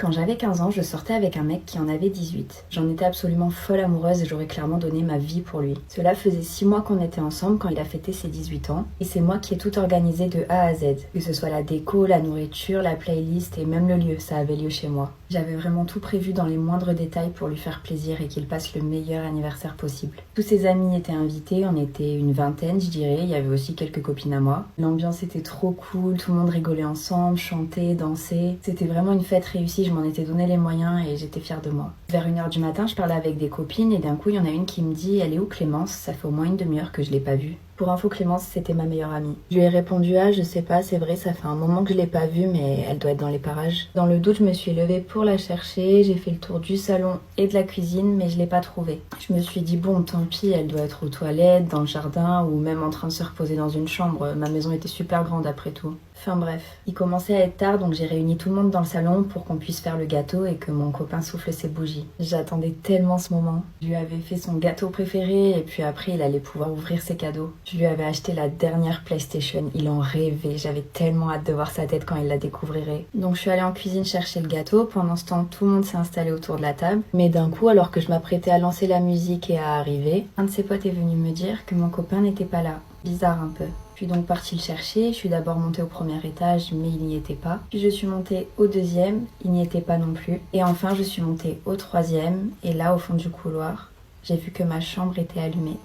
Quand j'avais 15 ans, je sortais avec un mec qui en avait 18. J'en étais absolument folle amoureuse et j'aurais clairement donné ma vie pour lui. Cela faisait 6 mois qu'on était ensemble quand il a fêté ses 18 ans. Et c'est moi qui ai tout organisé de A à Z. Que ce soit la déco, la nourriture, la playlist et même le lieu, ça avait lieu chez moi. J'avais vraiment tout prévu dans les moindres détails pour lui faire plaisir et qu'il passe le meilleur anniversaire possible. Tous ses amis étaient invités, on était une vingtaine je dirais, il y avait aussi quelques copines à moi. L'ambiance était trop cool, tout le monde rigolait ensemble, chantait, dansait. C'était vraiment une fête réussie, je m'en étais donné les moyens et j'étais fière de moi. Vers 1h du matin, je parlais avec des copines et d'un coup, il y en a une qui me dit « Elle est où Clémence ? Ça fait au moins une demi-heure que je l'ai pas vue. » Pour info, Clémence, c'était ma meilleure amie. Je lui ai répondu « Ah, je sais pas, c'est vrai, ça fait un moment que je l'ai pas vue, mais elle doit être dans les parages. » Dans le doute, je me suis levée pour la chercher, j'ai fait le tour du salon et de la cuisine, mais je l'ai pas trouvée. Je me suis dit « Bon, tant pis, elle doit être aux toilettes, dans le jardin ou même en train de se reposer dans une chambre. Ma maison était super grande après tout. » Enfin bref, il commençait à être tard donc j'ai réuni tout le monde dans le salon pour qu'on puisse faire le gâteau et que mon copain souffle ses bougies. J'attendais tellement ce moment. Je lui avais fait son gâteau préféré et puis après il allait pouvoir ouvrir ses cadeaux. Je lui avais acheté la dernière PlayStation, il en rêvait, j'avais tellement hâte de voir sa tête quand il la découvrirait. Donc je suis allée en cuisine chercher le gâteau, pendant ce temps tout le monde s'est installé autour de la table. Mais d'un coup, alors que je m'apprêtais à lancer la musique et à arriver, un de ses potes est venu me dire que mon copain n'était pas là. Bizarre un peu. Je suis donc partie le chercher, je suis d'abord montée au premier étage mais il n'y était pas. Puis je suis montée au deuxième, il n'y était pas non plus. Et enfin je suis montée au troisième et là au fond du couloir, j'ai vu que ma chambre était allumée.